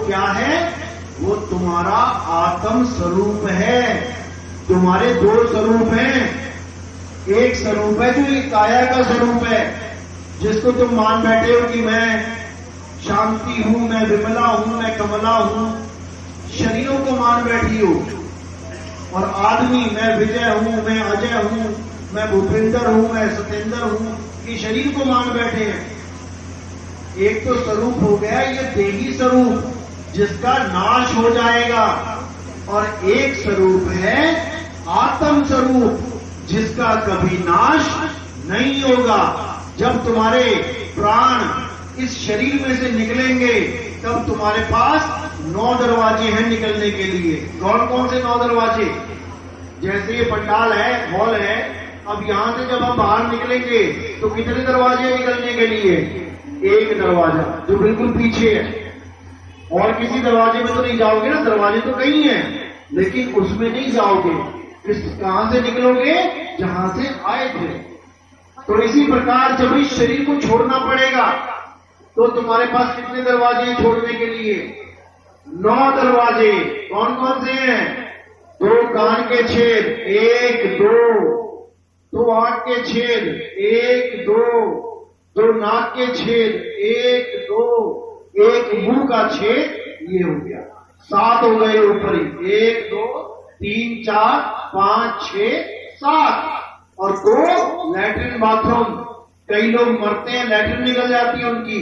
क्या है? वो तुम्हारा आत्म स्वरूप है। तुम्हारे दो स्वरूप हैं। एक स्वरूप है जो ये काया का स्वरूप है, जिसको तुम मान बैठे हो कि मैं शांति हूं, मैं विमला हूं, मैं कमला हूं। शरीरों को मान बैठी हो। और आदमी मैं विजय हूं, मैं अजय हूं, मैं भूपेंद्र हूं, मैं सतेंद्र हूं, ये शरीर को मान बैठे हैं। एक तो स्वरूप हो गया ये देही स्वरूप, जिसका नाश हो जाएगा। और एक स्वरूप है आत्म स्वरूप, जिसका कभी नाश नहीं होगा। जब तुम्हारे प्राण इस शरीर में से निकलेंगे, तब तुम्हारे पास 9 दरवाजे हैं निकलने के लिए। कौन कौन से 9 दरवाजे? जैसे ये पंडाल है, हॉल है, अब यहां से जब हम बाहर निकलेंगे तो कितने दरवाजे निकलने के लिए? एक दरवाजा जो बिल्कुल पीछे है। और किसी दरवाजे में तो नहीं जाओगे ना, दरवाजे तो कई हैं, लेकिन उसमें नहीं जाओगे। कहां से निकलोगे? जहां से आए थे। तो इसी प्रकार जब इस शरीर को छोड़ना पड़ेगा, तो तुम्हारे पास कितने दरवाजे हैं छोड़ने के लिए? 9 दरवाजे। कौन कौन से हैं? 2 कान के छेद, 1 2 आंख के छेद, 1 2 नाक के छेद, 1 2 1 मुंह का छेद, ये हो गया 7 हो गए ऊपर ही। 1 2 3 4 5 6 7। और 2 लैट्रिन बाथरूम। कई लोग मरते हैं, लैट्रिन निकल जाती है उनकी।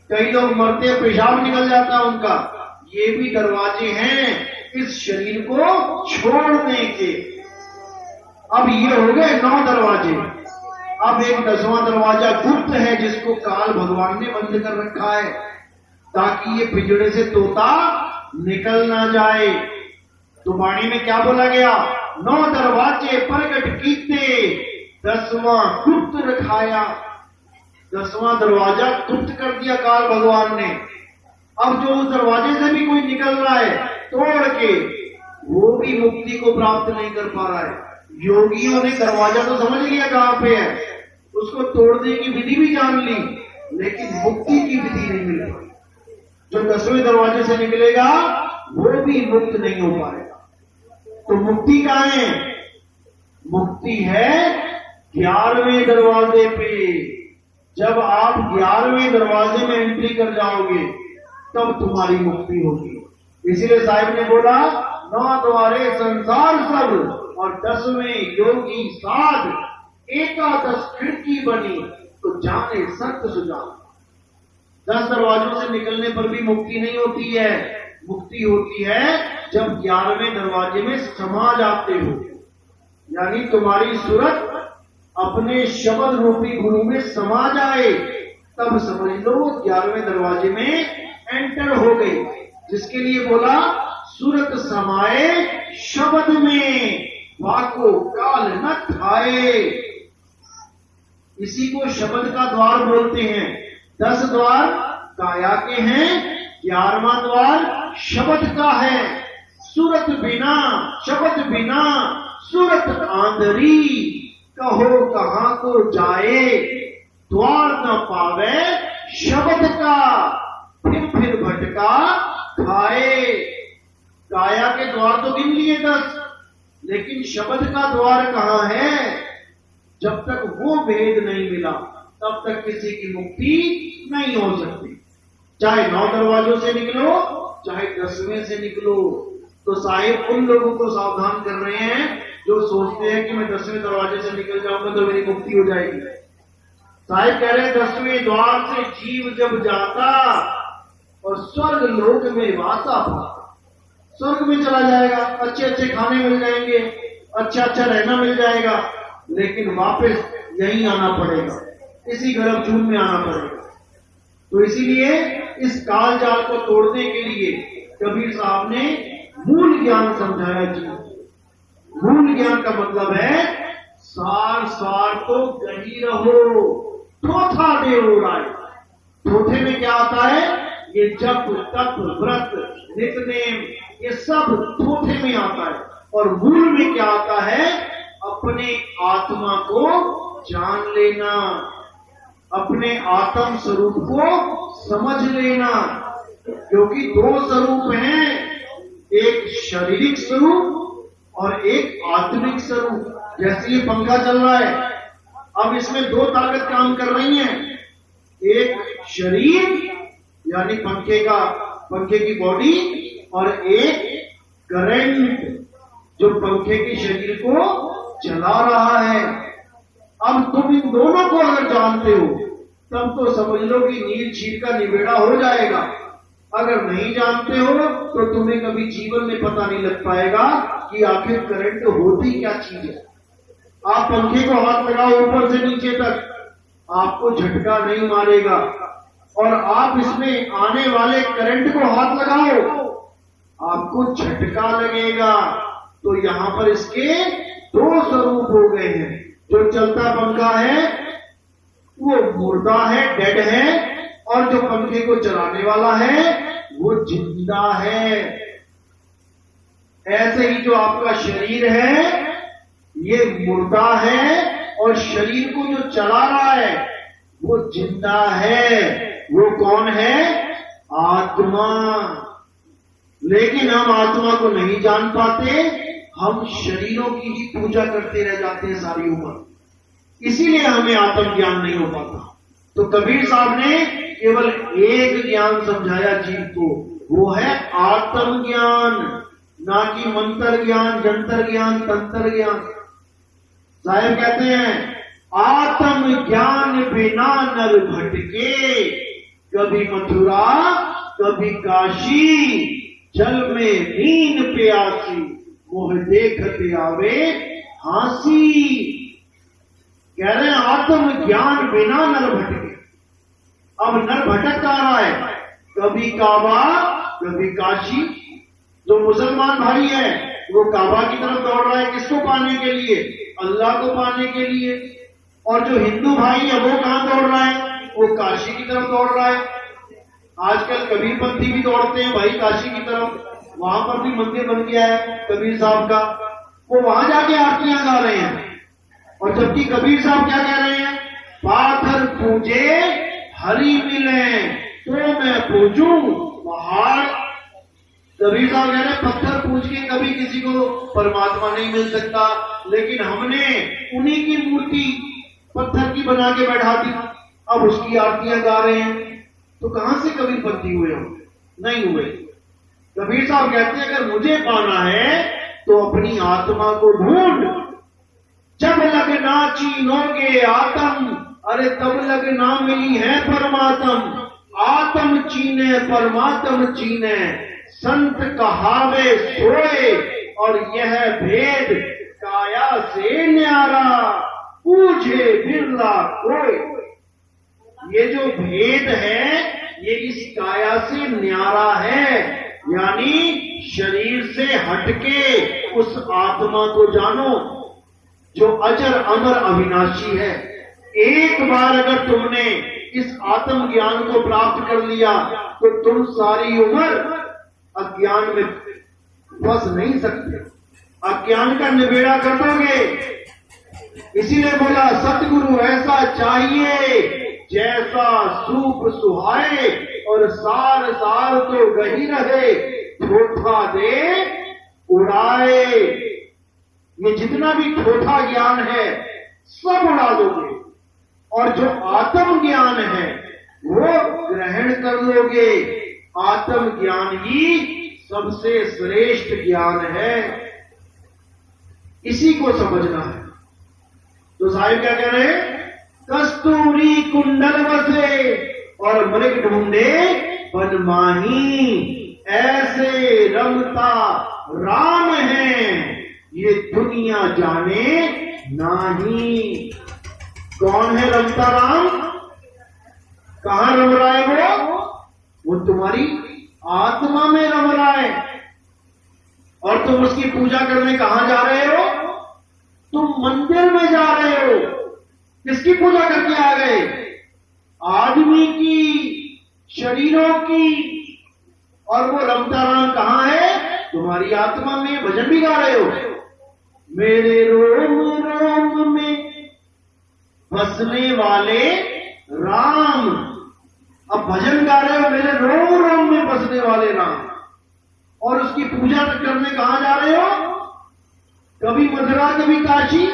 कई लोग मरते हैं, पेशाब निकल जाता है उनका। ये भी दरवाजे हैं इस शरीर को छोड़ने के। अब ये हो गए 9 दरवाजे। अब एक 10वां दरवाजा गुप्त है, जिसको काल भगवान ने बंद कर रखा है, ताकि ये पिंजड़े से तोता निकल ना जाए। तो वाणी में क्या बोला गया? 9 दरवाजे प्रकट कीते, 10वां गुप्त रखाया। 10वां दरवाजा गुप्त कर दिया काल भगवान ने। अब जो उस दरवाजे से भी कोई निकल रहा है तोड़ के, वो भी मुक्ति को प्राप्त नहीं कर पा रहा है। योगियों ने दरवाजा तो समझ लिया कहां पे है, उसको तोड़ने की विधि भी जान ली, लेकिन मुक्ति की विधि नहीं मिल पाई। जो 10वें दरवाजे से निकलेगा वो भी मुक्त नहीं हो पाएगा। तो मुक्ति कहां है? मुक्ति है 11वें दरवाजे पे। जब आप 11वें दरवाजे में एंट्री कर जाओगे, तब तुम्हारी मुक्ति होगी। इसीलिए साहिब ने बोला 9 द्वारे संसार सब, और 10वें योगी साध, एकादश खिड़की बनी, तो जाने संत सुजान। 10 दरवाजों से निकलने पर भी मुक्ति नहीं होती है। मुक्ति होती है जब 11वें दरवाजे में समा जाते हो, यानी तुम्हारी सूरत अपने शब्द रूपी गुरु में समा जाए, तब समझ लो 11वें दरवाजे में एंटर हो गई। जिसके लिए बोला सूरत समाए शब्द में, वाको काल न थाए। इसी को शब्द का द्वार बोलते हैं। 10 द्वार काया के हैं, 11वां द्वार शब्द का है। सूरत बिना शब्द बिना सूरत आंधरी, कहो कहां को जाए, द्वार न पावे शब्द का, फिर भटका खाए। काया के द्वार तो गिन लिए 10, लेकिन शब्द का द्वार कहां है? जब तक वो भेद नहीं मिला, तब तक किसी की मुक्ति नहीं हो सकती। चाहे 9 दरवाजों से निकलो, चाहे 10वें से निकलो। तो साहिब उन लोगों को सावधान कर रहे हैं जो सोचते हैं कि मैं 10वें दरवाजे से निकल जाऊंगा तो मेरी मुक्ति हो जाएगी। साहिब कह रहे हैं 10वें द्वार से जीव जब जाता और स्वर्ग लोक में वासा पाता, स्वर्ग में चला जाएगा, अच्छे अच्छे खाने मिल जाएंगे, अच्छा अच्छा रहना मिल जाएगा, लेकिन वापस यहीं आना पड़ेगा, इसी गर्भजून में आना पड़ेगा। तो इसीलिए इस काल जाल को तोड़ने के लिए कबीर साहब ने मूल ज्ञान समझाया जी। मूल ज्ञान का मतलब है सार सार तो गही रहो, थोथा दे उड़ाए। थोथे में क्या आता है? ये जप तप व्रत नित्यनेम, ये सब थोथे में आता है। और मूल में क्या आता है? अपने आत्मा को जान लेना, अपने आत्म स्वरूप को समझ लेना। क्योंकि दो स्वरूप हैं, एक शारीरिक स्वरूप और एक आत्मिक स्वरूप। जैसे ये पंखा चल रहा है, अब इसमें दो ताकत काम कर रही हैं, एक शरीर यानी पंखे की बॉडी, और एक करंट जो पंखे के शरीर को चला रहा है। अब तुम इन दोनों को अगर जानते हो तब तो समझ लो कि नील चीर का निबेड़ा हो जाएगा। अगर नहीं जानते हो तो तुम्हें कभी जीवन में पता नहीं लग पाएगा कि आखिर करंट होती क्या चीज है। आप पंखे को हाथ लगाओ ऊपर से नीचे तक, आपको झटका नहीं मारेगा, और आप इसमें आने वाले करंट को हाथ लगाओ, आपको झटका लगेगा। तो यहां पर इसके दो स्वरूप हो गए हैं। जो चलता पंखा है वो मुर्दा है, डेड है, और जो पंखे को चलाने वाला है वो जिंदा है। ऐसे ही जो आपका शरीर है ये मुर्दा है, और शरीर को जो चला रहा है वो जिंदा है। वो कौन है? आत्मा। लेकिन हम आत्मा को नहीं जान पाते, हम शरीरों की ही पूजा करते रह जाते हैं सारी उम्र। इसीलिए हमें आत्मज्ञान नहीं हो पाता। तो कबीर साहब ने केवल एक ज्ञान समझाया जीव को, वो है आत्मज्ञान, ना कि मंत्र ज्ञान, जंतर ज्ञान, तंत्र ज्ञान। साहब कहते हैं आत्म ज्ञान बिना नर भटके, कभी मथुरा कभी काशी, जल में नीन प्यासी, मोह देखते आवे हासी। कह रहे हैं आत्म ज्ञान बिना नर भटके। अब नर भटक आ रहा है, कभी काबा कभी काशी। जो मुसलमान भाई है वो काबा की तरफ दौड़ रहा है, किसको पाने के लिए? अल्लाह को पाने के लिए। और जो हिंदू भाई है वो कहां दौड़ रहा है? वो काशी की तरफ दौड़ रहा है। आजकल कबीरपंथी भी दौड़ते हैं भाई काशी की तरफ, वहां पर भी मंदिर बन गया है कबीर साहब का, वो वहां जाके आरतियां गा रहे हैं। और जबकि कबीर साहब क्या कह रहे हैं? पाथर पूजे हरि मिले, तो मैं पूजूं पहाड़। कबीर साहब कह रहे हैं पत्थर पूज के कभी किसी को परमात्मा नहीं मिल सकता, लेकिन हमने उन्हीं की मूर्ति पत्थर की बना के बैठा दी, अब उसकी आरतियां गा रहे हैं। तो कहां से कबीरपंथी हुए हम? नहीं हुए। कबीर साहब कहते हैं अगर मुझे पाना है तो अपनी आत्मा को ढूंढ। जब लगना चीनोगे आत्म, अरे तब लगना मिली है परमात्म। आत्म चीने परमात्म चीने, संत कहावे सोए, और यह भेद काया से न्यारा, पूछे बिरला कोई। ये जो भेद है ये इस काया से न्यारा है, यानी शरीर से हटके उस आत्मा को जानो जो अजर अमर अविनाशी है। एक बार अगर तुमने इस आत्म ज्ञान को प्राप्त कर लिया तो तुम सारी उम्र अज्ञान में फंस नहीं सकते, अज्ञान का निबेड़ा कर दोगे। इसीलिए बोला सतगुरु ऐसा चाहिए जैसा सूप सुहाए, और सार सार तो गही रहे, ठोठा दे उड़ाए। ये जितना भी ठोठा ज्ञान है सब उड़ा दोगे, और जो आत्म ज्ञान है वो ग्रहण कर लोगे। आत्म ज्ञान ही सबसे श्रेष्ठ ज्ञान है, इसी को समझना है। तो साहिब क्या कह रहे हैं? कस्तूरी कुंडल बसे और मृग ढूंढे बनमाही, ऐसे रमता राम है ये दुनिया जाने नाही। कौन है रमता राम? कहां रम रहा है वो तुम्हारी आत्मा में रम रहा है। और तुम उसकी पूजा करने कहां जा रहे हो? तुम मंदिर में जा रहे हो। किसकी पूजा करके आ गए? आदमी की, शरीरों की। और वो रमता राम कहां है? तुम्हारी आत्मा में। भजन भी गा रहे हो, मेरे रोम रोम में बसने वाले राम। अब भजन गा रहे हो, मेरे रोम रोम में बसने वाले राम। और उसकी पूजा करने कहां जा रहे हो? कभी मथुरा कभी काशी।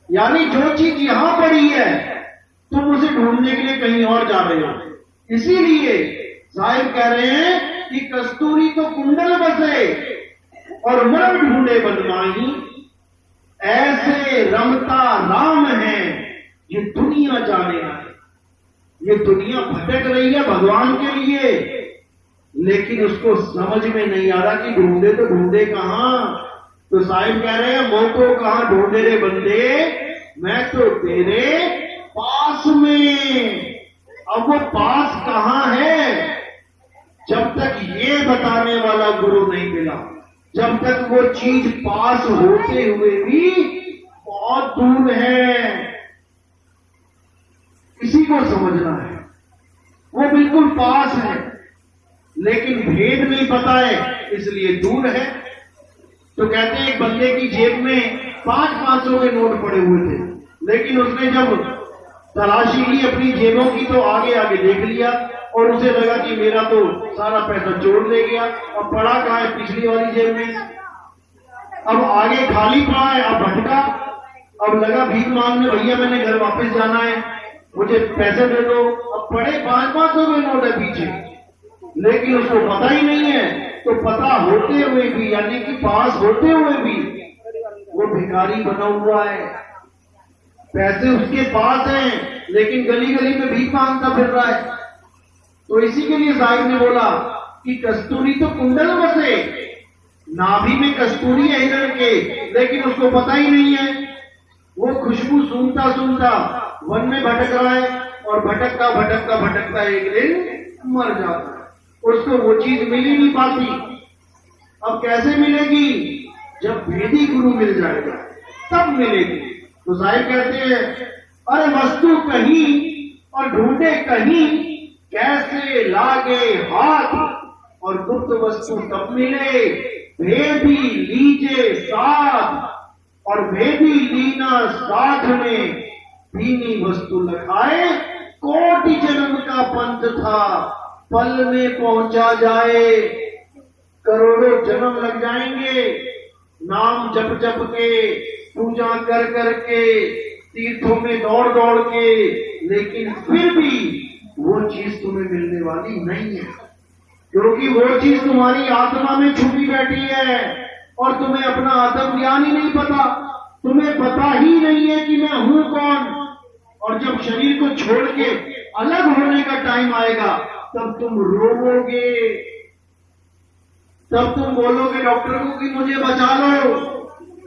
यानी जो चीज यहां पड़ी है तुम उसे ढूंढने के लिए कहीं और जा रहे हो। इसीलिए साहिब कह रहे हैं कि कस्तूरी तो कुंडल बसे और मन ढूंढे बनवाही। ऐसे रमता राम है ये दुनिया जाने है। ये दुनिया भटक रही है भगवान के लिए, लेकिन उसको समझ में नहीं आ रहा कि ढूंढे तो ढूंढे कहां। तो साहिब कह रहे हैं मोको कहां ढूंढे रे बंदे, मैं तो तेरे पास में। अब वो पास कहां है? जब तक ये बताने वाला गुरु नहीं मिला, जब तक वो चीज पास होते हुए भी बहुत दूर है। इसी को समझना है। वो बिल्कुल पास है लेकिन भेद नहीं पता है, इसलिए दूर है। तो कहते हैं एक बंदे की जेब में 500 के नोट पड़े हुए थे, लेकिन उसने जब तलाशी ली अपनी जेबों की तो आगे आगे देख लिया और उसे लगा कि मेरा तो सारा पैसा चोर ले गया। अब पड़ा कहां है? पिछली वाली जेब में। अब आगे खाली पड़ा है, अब भटका। अब लगा भीख मांगने, भैया मैंने घर वापस जाना है, मुझे पैसे दे दो। अब पड़े 500 के नोट है पीछे, लेकिन उसको पता ही नहीं है। तो पता होते हुए भी, यानी कि पास होते हुए भी, वो भिखारी बना हुआ है। पैसे उसके पास हैं लेकिन गली गली में भीख मांगता फिर रहा है। तो इसी के लिए साहिब ने बोला कि कस्तूरी तो कुंडल बसे। नाभि में कस्तूरी है हिरण के, लेकिन उसको पता ही नहीं है। वो खुशबू सूंघता सूंघता वन में भटक रहा है और भटकता भटकता भटकता एक दिन मर जाता है। उसको वो चीज मिल ही नहीं पाती। अब कैसे मिलेगी? जब भेदी गुरु मिल जाएगा तब मिलेगी। तो साहिब कहते हैं अरे वस्तु कहीं और ढूंढे कहीं, कैसे लागे हाथ और गुप्त वस्तु तब मिले। भेदी लीजे साथ और भेदी लीना साथ में, भीनी वस्तु लखाए। कोटि जन्म का पंथ था पल में पहुंचा जाए। करोड़ों जन्म लग जाएंगे नाम जप जप के, पूजा कर कर के, तीर्थों में दौड़ दौड़ के, लेकिन फिर भी वो चीज तुम्हें मिलने वाली नहीं है। क्योंकि वो चीज तुम्हारी आत्मा में छुपी बैठी है और तुम्हें अपना आत्म ज्ञान ही नहीं पता। तुम्हें पता ही नहीं है कि मैं हूं कौन। और जब शरीर को छोड़ के अलग होने का टाइम आएगा तब तुम रोओगे, तब तुम बोलोगे डॉक्टर को कि मुझे बचा लो।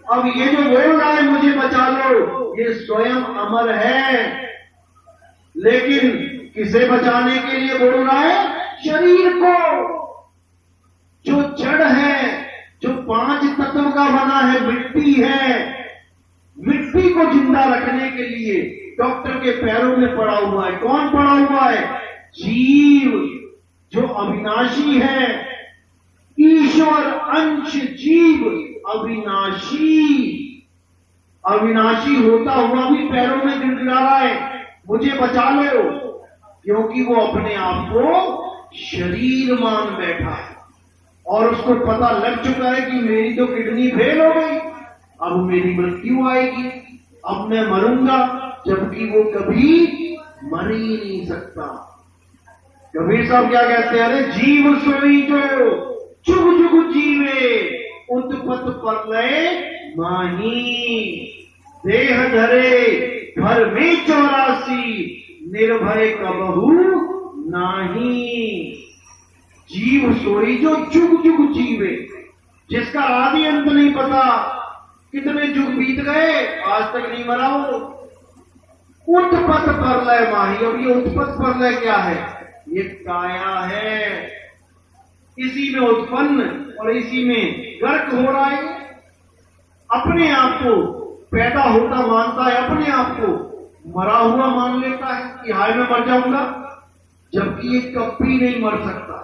अब ये जो बोल रहा है मुझे बचा लो, ये स्वयं अमर है, लेकिन किसे बचाने के लिए बोल रहा है? शरीर को, जो जड़ है, जो 5 तत्व का बना है, मिट्टी है। मिट्टी को जिंदा रखने के लिए डॉक्टर के पैरों में पड़ा हुआ है। कौन पड़ा हुआ है? जीव, जो अविनाशी है। ईश्वर अंश जीव अविनाशी। अविनाशी होता हुआ भी पैरों में गिड़गिड़ा रहा है मुझे बचा लो, क्योंकि वो अपने आप को शरीर मान बैठा है और उसको पता लग चुका है कि मेरी तो किडनी फेल हो गई, अब मेरी मृत्यु आएगी, अब मैं मरूंगा। जबकि वो कभी मर ही नहीं सकता। कबीर साहब क्या कहते हैं? अरे जीव सोई जो जुग जुग जीवे, उत्पत प्रलय माही। देह धरे घर में 84, निर्भय कबहू नाही। जीव सोई जो जुग जुग जीवे, जिसका आदि अंत नहीं पता। कितने जुग बीत गए, आज तक नहीं मरा वो। उत्पत प्रलय माही। अब ये उत्पत प्रलय क्या है? ये काया है, इसी में उत्पन्न और इसी में गर्क हो रहा है। अपने आप को पैदा होता मानता है, अपने आप को मरा हुआ मान लेता है कि हाय मैं मर जाऊंगा, जबकि ये कभी नहीं मर सकता।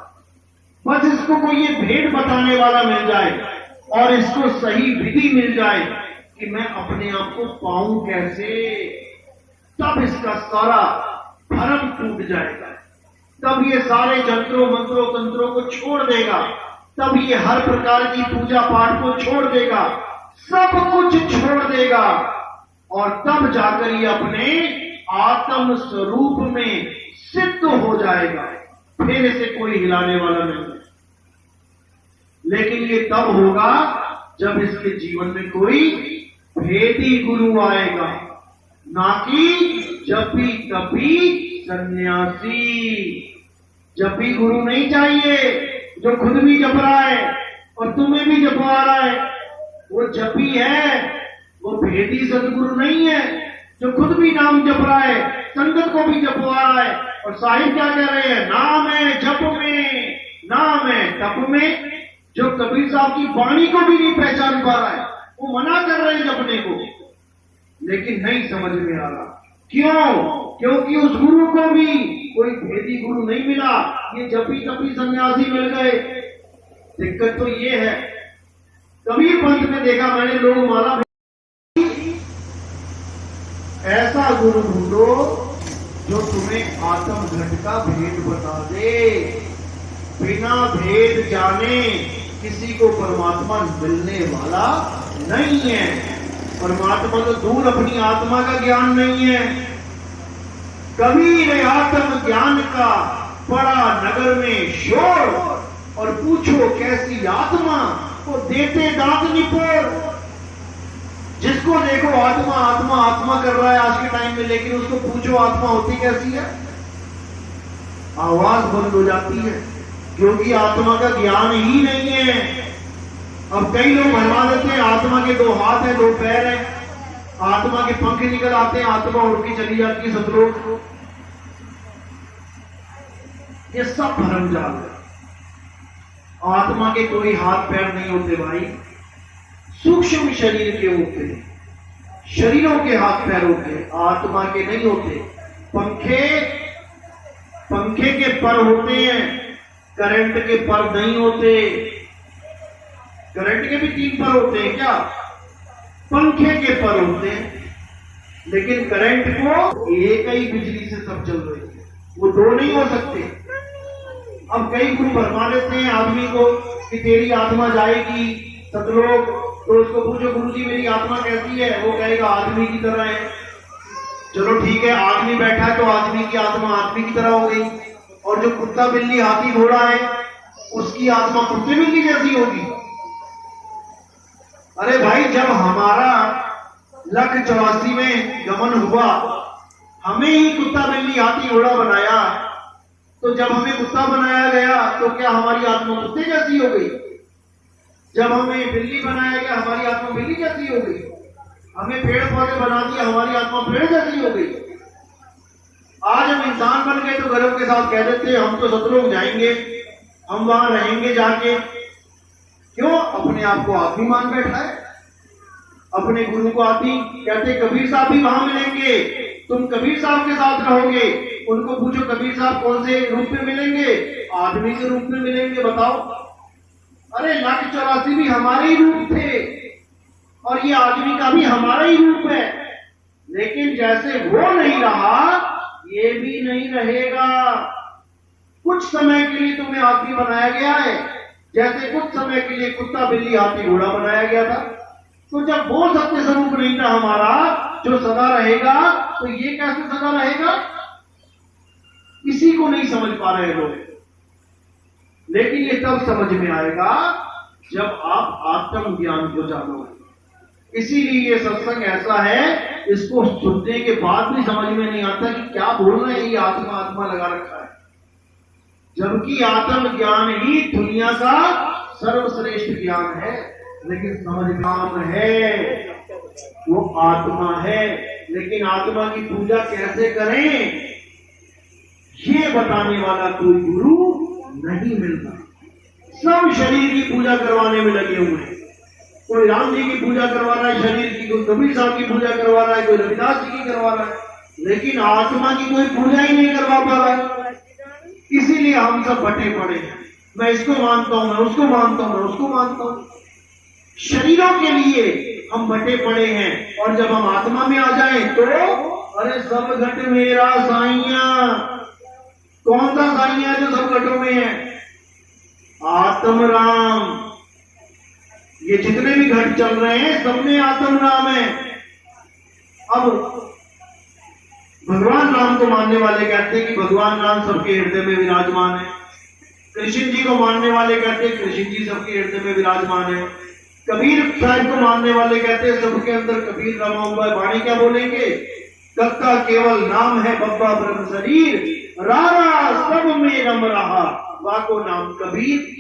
बस इसको कोई ये भेद बताने वाला मिल जाए और इसको सही विधि मिल जाए कि मैं अपने आप को पाऊं कैसे, तब इसका सारा भ्रम टूट जाएगा। तब ये सारे जंत्रों मंत्रों तंत्रों को छोड़ देगा, तब ये हर प्रकार की पूजा पाठ को छोड़ देगा, सब कुछ छोड़ देगा और तब जाकर ये अपने आत्म स्वरूप में सिद्ध हो जाएगा। फिर इसे कोई हिलाने वाला नहीं है। लेकिन ये तब होगा जब इसके जीवन में कोई भेदी गुरु आएगा, ना कि जपी तपी सन्यासी। जपी गुरु नहीं चाहिए जो खुद भी जप रहा है और तुम्हें भी जपवा रहा है। वो जपी है, वो भेदी सदगुरु नहीं है जो खुद भी नाम जप रहा है, संगत को भी जपवा रहा है। और साहिब क्या कह रहे हैं? नाम है जप में, नाम है तप में। जो कबीर साहब की वाणी को भी नहीं पहचान पा रहा है, वो मना कर रहे हैं जपने को, लेकिन नहीं समझ में आ रहा। क्यों? क्योंकि उस गुरु को भी कोई भेदी गुरु नहीं मिला, ये जपी तपी सन्यासी मिल गए। दिक्कत तो ये है, कबीर पंथ में देखा मैंने लोग माला, ऐसा गुरु ढूंढो जो तुम्हें आत्म घट का भेद बता दे। बिना भेद जाने किसी को परमात्मा मिलने वाला नहीं है। परमात्मा तो दूर, अपनी आत्मा का ज्ञान नहीं है। कबीर आत्म ज्ञान का बड़ा नगर में शोर, और पूछो कैसी आत्मा, को देते दांत निपोर। जिसको देखो आत्मा आत्मा आत्मा कर रहा है आज के टाइम में, लेकिन उसको पूछो आत्मा होती कैसी है, आवाज बंद हो जाती है, क्योंकि आत्मा का ज्ञान ही नहीं है। अब कई लोग भरवा देते हैं आत्मा के 2 हाथ है 2 पैर है, आत्मा के पंख निकल आते हैं, आत्मा उड़ के चली जाती है सतलोक। ये सब भरमजाल है। आत्मा के कोई हाथ पैर नहीं होते भाई, सूक्ष्म शरीर के होते हैं, शरीरों के हाथ पैर होते हैं, आत्मा के नहीं होते। पंखे के पर होते हैं, करंट के पर नहीं होते। करंट के भी 3 पर होते हैं क्या? पंखे के पर होते हैं, लेकिन करंट को एक ही बिजली से सब चल रही है, वो 2 नहीं हो सकते। अब कई गुरु भरमा देते हैं आदमी को कि तेरी आत्मा जाएगी सतलोक, तो उसको पूछो गुरुजी मेरी आत्मा कैसी है, वो कहेगा आदमी की तरह है। चलो ठीक है, आदमी बैठा है तो आदमी की आत्मा आदमी की तरह हो गई, और जो कुत्ता बिल्ली हाथी घोड़ा है उसकी आत्मा कुत्ते बिल्ली जैसी होगी। अरे भाई, जब हमारा 184 में गमन हुआ, हमें ही कुत्ता बिल्ली हाथी घोड़ा बनाया, तो जब हमें कुत्ता बनाया गया तो क्या हमारी आत्मा कुत्ते जैसी हो गई? जब हमें बिल्ली बनाया गया हमारी आत्मा बिल्ली जैसी हो गई? हमें पेड़ पौधे बना दिया हमारी आत्मा पेड़ जैसी हो गई? आज हम इंसान बन गए तो गर्व के साथ कह देते हैं हम तो सतलोक जाएंगे, हम वहां रहेंगे जाके। क्यों? अपने आप को आदमी मान बैठा है, अपने गुरु को आदमी कहते। कबीर साहब भी वहां मिलेंगे, तुम कबीर साहब के साथ रहोगे, उनको पूछो कबीर साहब कौन से रूप में मिलेंगे? आदमी के रूप में मिलेंगे। बताओ, अरे 184 भी हमारे ही रूप थे और ये आदमी का भी हमारा ही रूप है, लेकिन जैसे वो नहीं रहा ये भी नहीं रहेगा। कुछ समय के लिए तुम्हें आदमी बनाया गया है, जैसे कुछ समय के लिए कुत्ता बिल्ली हाथी घोड़ा बनाया गया था। तो जब वो सत्य स्वरूप नहीं था हमारा जो सदा रहेगा, तो ये कैसे सदा रहेगा? इसी को नहीं समझ पा रहे लोग। लेकिन ये तब समझ में आएगा जब आप आत्म ज्ञान को जानोगे। इसीलिए ये सत्संग ऐसा है, इसको सुनने के बाद भी समझ में नहीं आता कि क्या बोल रहे हैं, ये आत्मा आत्मा लगा रखा है, जबकि आत्म ज्ञान ही दुनिया का सर्वश्रेष्ठ ज्ञान है। लेकिन समझ नाम है, वो आत्मा है, लेकिन आत्मा की पूजा कैसे करें ये बताने वाला कोई गुरु नहीं मिलता। सब शरीर की पूजा करवाने में लगे हुए हैं। कोई राम जी की पूजा करवा रहा है शरीर की, कोई कबीर साहब की पूजा करवा रहा है, कोई रविदास जी की करवा रहा है, लेकिन आत्मा की कोई पूजा ही नहीं करवा पा रहा है। इसीलिए हम सब बटे पड़े हैं। मैं इसको मानता हूं, मैं उसको मानता हूं, मैं उसको मानता हूं। शरीरों के लिए हम बटे पड़े हैं, और जब हम आत्मा में आ जाएं तो अरे सब घट मेरा साइया। कौन सा साइया जो सब घटों में है? आत्म राम। ये जितने भी घट चल रहे हैं सब में आत्म राम है। अब भगवान राम को मानने वाले कहते हैं कि भगवान राम सबके हृदय में विराजमान है। कृष्ण जी को मानने वाले कहते हैं कृष्ण जी सबके हृदय में विराजमान है। कबीर साहब को मानने वाले कहते हैं सबके अंदर कबीर रमा हुआ है। वाणी क्या बोलेंगे? कक्का केवल नाम है, बब्बा ब्रह्म शरीर, रारा सब में रम रहा, वाको नाम कबीर।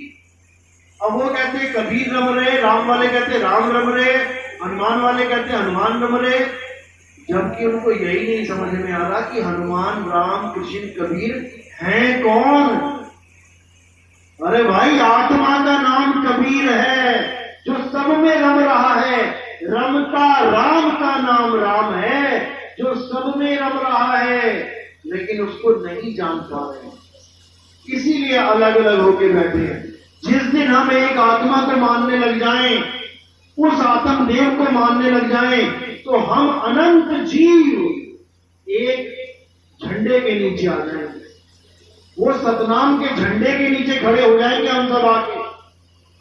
अब वो कहते हैं कबीर रम रहे, राम वाले कहते हैं राम रम रहे, हनुमान वाले कहते हैं हनुमान रम रहे, जबकि उनको यही नहीं समझ में आ रहा कि हनुमान, राम, कृष्ण, कबीर हैं कौन। अरे भाई, आत्मा का नाम कबीर है जो सब में रम रहा है। रमता राम का नाम राम है जो सब में रम रहा है, लेकिन उसको नहीं जान पा रहे, इसीलिए अलग अलग होके बैठे हैं। जिस दिन हम एक आत्मा को मानने लग जाएं, उस आत्म देव को मानने लग जाएं, तो हम अनंत जीव एक झंडे के नीचे आ जाएंगे। वो सतनाम के झंडे के नीचे खड़े हो जाएंगे हम सब आके।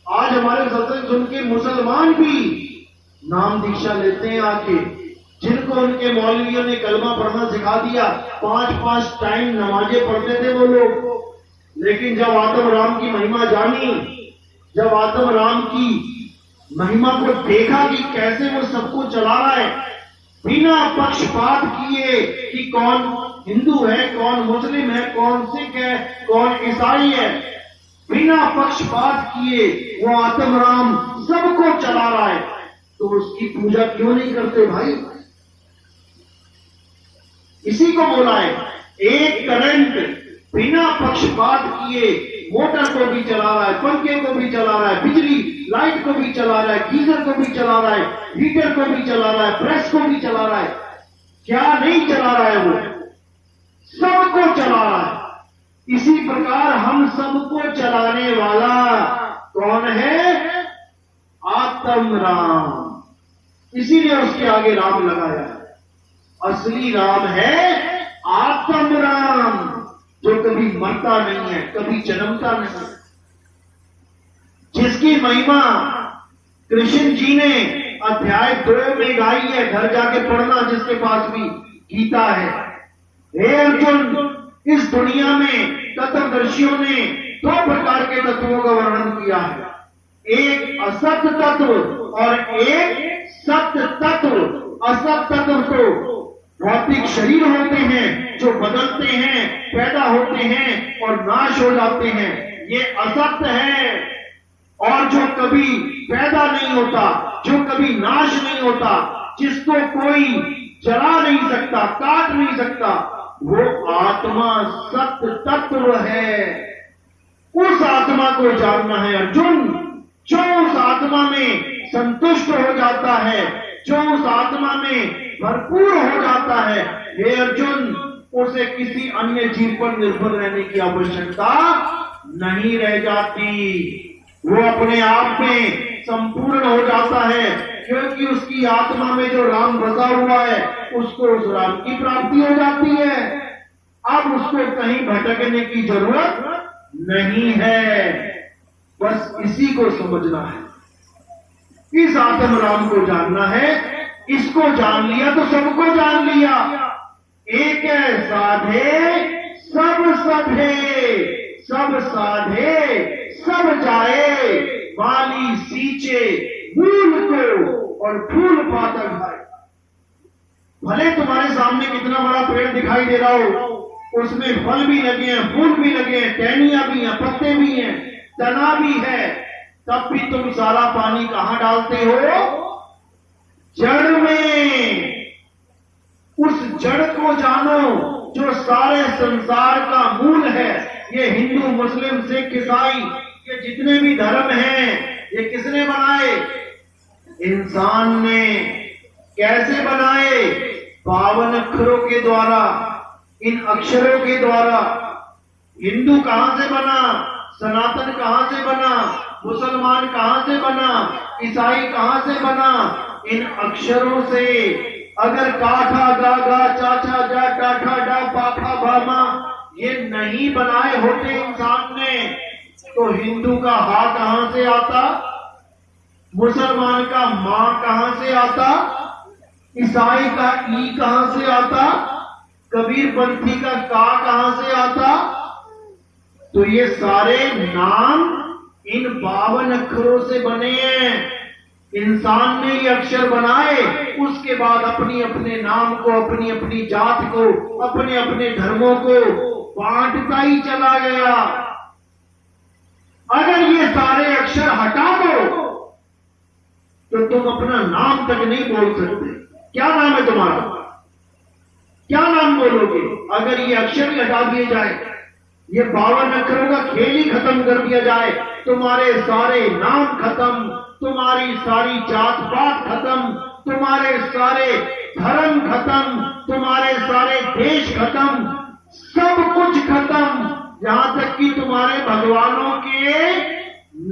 आज हमारे सत्संग सुन के मुसलमान भी नाम दीक्षा लेते हैं आके, जिनको उनके मौलवियों ने कलमा पढ़ना सिखा दिया। 5-5 टाइम नमाजें पढ़ते थे वो लोग, लेकिन जब आत्म राम की महिमा जानी, जब आत्म राम की महिमा को देखा कि कैसे वो सबको चला रहा है बिना पक्षपात किए कि कौन हिंदू है, कौन मुस्लिम है, कौन सिख है, कौन ईसाई है, बिना पक्षपात किए वो आत्म राम सबको चला रहा है, तो उसकी पूजा क्यों नहीं करते भाई? इसी को बोला है एक करंट बिना पक्षपात किए मोटर को भी चला रहा है, पंखे को भी चला रहा है, बिजली लाइट को भी चला रहा है, गीजर को भी चला रहा है, हीटर को भी चला रहा है, प्रेस को भी चला रहा है। क्या नहीं चला रहा है? वो सबको चला रहा है। इसी प्रकार हम सबको चलाने वाला कौन है? आत्म राम। इसीलिए उसके आगे राम लगाया है। असली राम है आत्म राम, जो कभी मरता नहीं है, कभी जन्मता नहीं, जिसकी महिमा कृष्ण जी ने अध्याय 2 में गाई है। घर जाके पढ़ना जिसके पास भी गीता है। हे अर्जुन, इस दुनिया में तत्वदर्शियों ने 2 प्रकार के तत्वों का वर्णन किया है, एक असत तत्व और एक सत्य तत्व। असत तत्व तो भौतिक शरीर होते हैं जो बदलते हैं, पैदा होते हैं और नाश हो जाते हैं, ये असत्य है। और जो कभी पैदा नहीं होता, जो कभी नाश नहीं होता, जिसको कोई जला नहीं सकता, काट नहीं सकता, वो आत्मा सत्य तत्व है। उस आत्मा को जानना है अर्जुन। जो उस आत्मा में संतुष्ट हो जाता है, जो उस आत्मा में भरपूर हो जाता है, हे अर्जुन, उसे किसी अन्य जीव पर निर्भर रहने की आवश्यकता नहीं रह जाती। वो अपने आप में संपूर्ण हो जाता है, क्योंकि उसकी आत्मा में जो राम बसा हुआ है, उसको उस राम की प्राप्ति हो जाती है। अब उसको कहीं भटकने की जरूरत नहीं है। बस इसी को समझना है, इस आत्म राम को जानना है। इसको जान लिया तो सबको जान लिया। एक है साधे सब सधे, सब साधे सब जाए, माली सींचे मूल को और फूल पाता खाए। भले तुम्हारे सामने कितना बड़ा पेड़ दिखाई दे रहा हो, उसमें फल भी लगे हैं, फूल भी लगे हैं, टहनियां भी हैं, पत्ते भी हैं, तना भी है, तब भी तुम सारा पानी कहां डालते हो? जड़ में। उस जड़ को जानो जो सारे संसार का मूल है। ये हिंदू, मुस्लिम, सिख, ईसाई, ये जितने भी धर्म हैं, ये किसने बनाए? इंसान ने। कैसे बनाए? 52 अक्षरों के द्वारा, इन अक्षरों के द्वारा। हिंदू कहां से बना? सनातन कहां से बना? मुसलमान कहां से बना? ईसाई कहां से बना? इन अक्षरों से। अगर काठा गा गा चाचा जा टाठा डा पाखा भामा ये नहीं बनाए होते इंसान ने, तो हिंदू का हा कहां से आता? मुसलमान का मां कहां से आता? ईसाई का ई कहां से आता? कबीरपंथी का का कहां से आता? तो ये सारे नाम इन 52 अक्षरों से बने हैं। इंसान ने ये अक्षर बनाए, उसके बाद अपनी अपने नाम को, अपनी अपनी जात को, अपने अपने धर्मों को बांटता ही चला गया। अगर ये सारे अक्षर हटा दो तो तुम अपना नाम तक नहीं बोल सकते। क्या नाम है तुम्हारा? क्या नाम बोलोगे? अगर ये अक्षर ही हटा दिए जाए, ये 52 अक्षरों का खेल ही खत्म कर दिया जाए, तुम्हारे सारे नाम खत्म, तुम्हारी सारी जात पात खत्म, तुम्हारे सारे धर्म खत्म, तुम्हारे सारे देश खत्म, सब कुछ खत्म, यहां तक कि तुम्हारे भगवानों के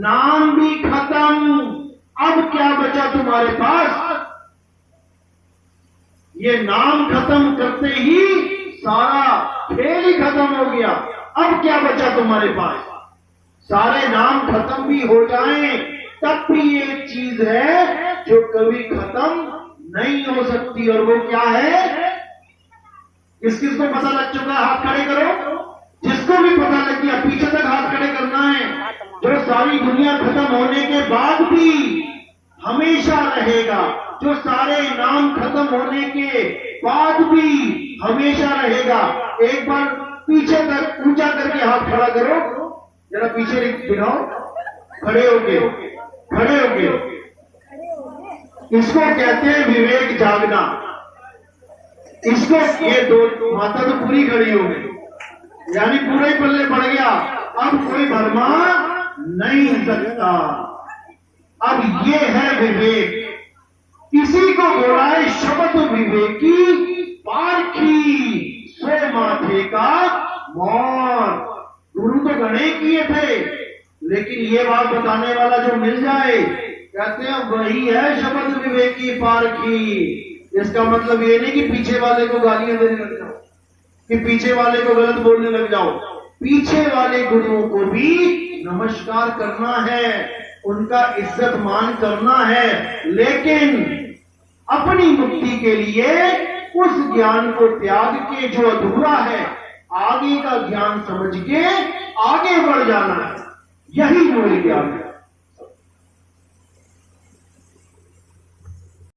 नाम भी खत्म। अब क्या बचा तुम्हारे पास? ये नाम खत्म करते ही सारा खेल ही खत्म हो गया। अब क्या बचा तुम्हारे पास? सारे नाम खत्म भी हो जाएं, तब भी एक चीज है जो कभी खत्म नहीं हो सकती, और वो क्या है? किस किस को पता लग चुका है? हाथ खड़े करो। जिसको भी पता लग गया, पीछे तक हाथ खड़े करना है। जो सारी दुनिया खत्म होने के बाद भी हमेशा रहेगा, जो सारे नाम खत्म होने के बाद भी हमेशा रहेगा। एक बार पीछे तक ऊंचा करके हाथ खड़ा करो, जरा पीछे दिखाओ, खड़े होके, खड़े होके। इसको कहते हैं विवेक जागना। इसको ये दो माता तो पूरी खड़ी हो गई, यानी पूरा ही पल्ले पड़ गया। अब कोई भरमा नहीं सकता। अब ये है विवेक। इसी को बोला है शब्द विवेकी पारखी सो माथे का मौत। गुरु तो गणे किए थे, लेकिन ये बात बताने वाला जो मिल जाए, कहते हैं वही है शब्द विवेकी पारखी। इसका मतलब ये नहीं कि पीछे वाले को गालियां देने लग जाओ, कि पीछे वाले को गलत बोलने लग जाओ। पीछे वाले गुरुओं को भी नमस्कार करना है, उनका इज्जत मान करना है, लेकिन अपनी मुक्ति के लिए उस ज्ञान को त्याग के जो अधूरा है, आगे का ज्ञान समझ के आगे बढ़ जाना है। यही मूल ज्ञान है।